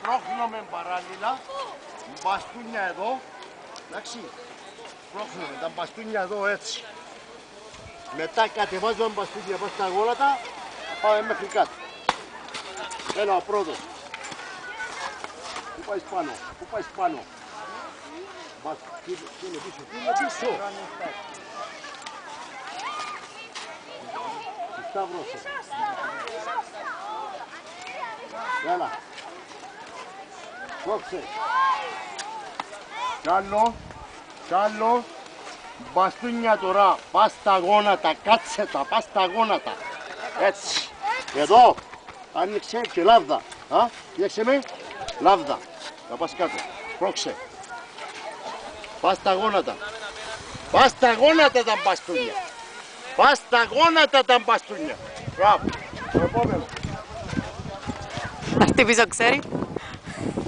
σπρώχνουμε παράλληλα. Μπαστούνια εδώ. Εντάξει. Σπρώχνουμε τα μπαστούνια εδώ έτσι. Μετά κατεβάζουμε μπαστούνια πάνω στα γόνατα. Πάμε μέχρι κάτω. Έλα ο πρώτος. Πού πάεις πάνω, πού πάεις πάνω. Τι είναι πίσω, τι είναι πίσω. Σταύρωσε. Έλα. Κόψε. Κι άλλο. Μπαστούνια τώρα. Πας στα γόνατα, κάτσε τα, πας στα γόνατα. Έτσι. Εδώ. Άνοιξε και λάβδα. Κοίταξε με. Λάβδα. Θα πας κάτω. Πρόξε. Πας στα γόνατα. Πας στα γόνατα τα μπαστούνια. Πας στα γόνατα τα μπαστούνια. Μπράβο. Το επόμενο. Τι πίσω ξέρει.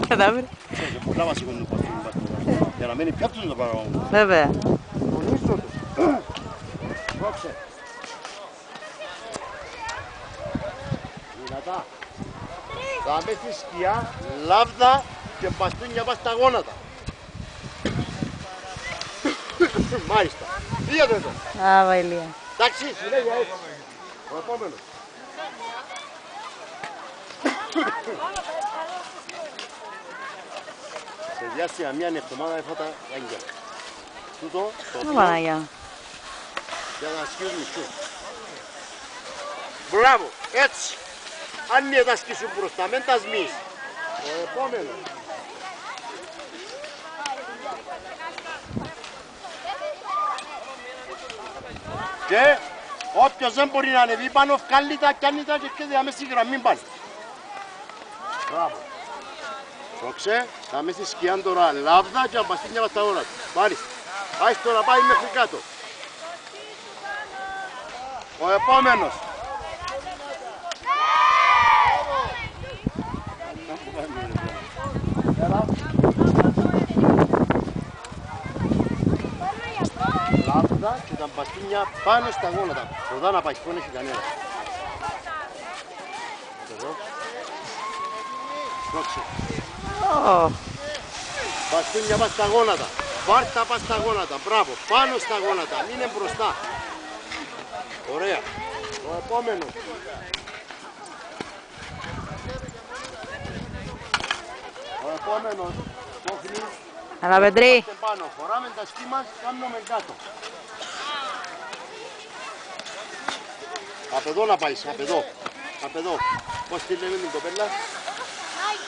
Κατάφερε. Ξέρετε, πολλά βασικό είναι το μπαστούνια. Για να μένει πιάτος το πράγμα μου. Βέβαια. Τονίζω το. Πρόξε. Δυνατά. Θα με στη σκιά, λάβδα και μπαστούνια πας στα γόνατα. Μάλιστα. Πήγατε εδώ. Α, Βαηλία. Εντάξει, συνέχεια έτσι. Ο επόμενος. Σε διάστημα μια εβδομάδα έφα τα έγκαια. Τούτο το οποίο Παναγιά. για να ασκήσουν μισούς. Μπράβο, έτσι. Αν είναι τα ασκήσουν μπροστά, μεν τα σμείς. Ο επόμενος. Και όποιος δεν μπορεί να ανεβεί πάνω, βγάλει τα, κάνει τα και έρχεται αμέσως στη γραμμή πάλι. Μπράβο. Πρόξε, θα μέσα στη σκιά τώρα λάβδα και αμπαστήνια μας τα όλα του. Μάλιστα. Άς τώρα πάει μέχρι κάτω. Ο επόμενος. Λάβδα και τα μπαστούνια πάνω στα γόνατα. Εδώ να πάει, δεν έχει κανένα. Εδώ. Πρόξε. Μπαστούνια πας στα γόνατα. Βάρτα πας στα γόνατα. Μπράβο. Πάνω στα γόνατα. Μην είναι μπροστά. Ωραία. Ο επόμενος. Ο επόμενος. Κόχνει. Αλλά Πετρή. Πάνω. Φοράμε τα σκι μας, κάνουμε κάτω. Απ' εδώ να πάεις, απ' εδώ. Απ' εδώ. Πώς τη λέμε την κοπέλα.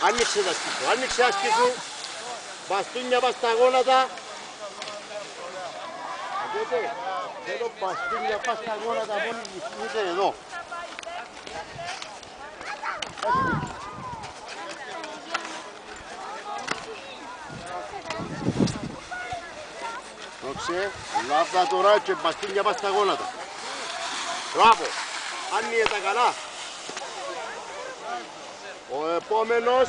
Άνοιξε τα σκι σου, άνοιξε τα σκι σου. Μπαστούνια πας στα γόνατα. Ακούτε, θέλω μπαστούνια πας στα γόνατα μόνοι βρίσκεται εδώ. Πρόξε, λάβδα τώρα και μπαστούνια πας στα γόνατα. Μπράβο, άνοιγε τα καλά. Ο επόμενος.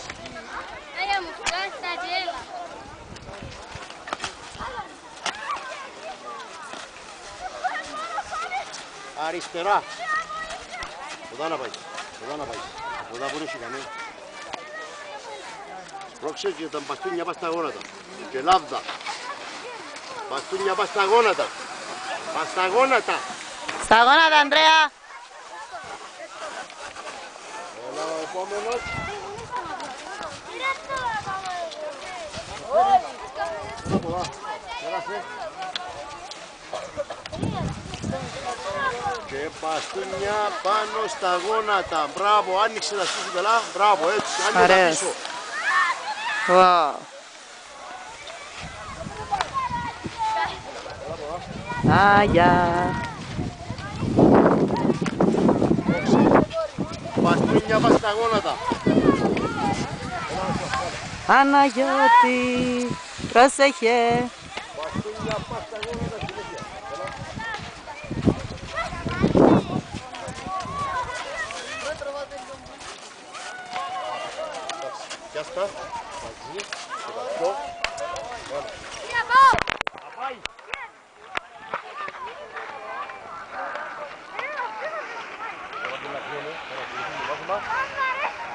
Αριστερά. Εδώ να πάει. Εδώ να πάει. Εδώ που έχει κανένα. Πρόξε και τα μπαστούνια πας στα γόνατα. Και λάβδα. Μπαστούνια πας στα γόνατα. Πας στα γόνατα. Στα γόνατα, Ανδρέα. Έλα ο επόμενος. Και μπαστούνια πάνω στα γόνατα. Μπράβο, άνοιξε τα σκύφου καλά. Μπράβο, έτσι, άνοιξε τα πίσω. Wow. Άγια. Μπαστούνια πάνω στα γόνατα. Παναγιώτη, πρόσεχε. Μπαστούνια πάνω στα γόνατα συνέχεια. Πιάστα, μαζί, και τα δυο. Να πάει.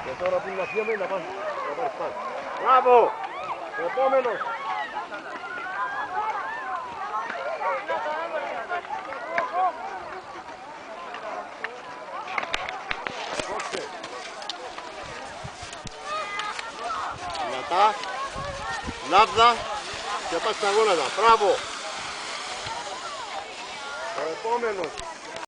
Και τώρα που να φύγουμε, να πάμε. Μπράβο. Επόμενος. Δυνατά. Λάβδα. Και πας στα γόνατα. Μπράβο. Ο επόμενος.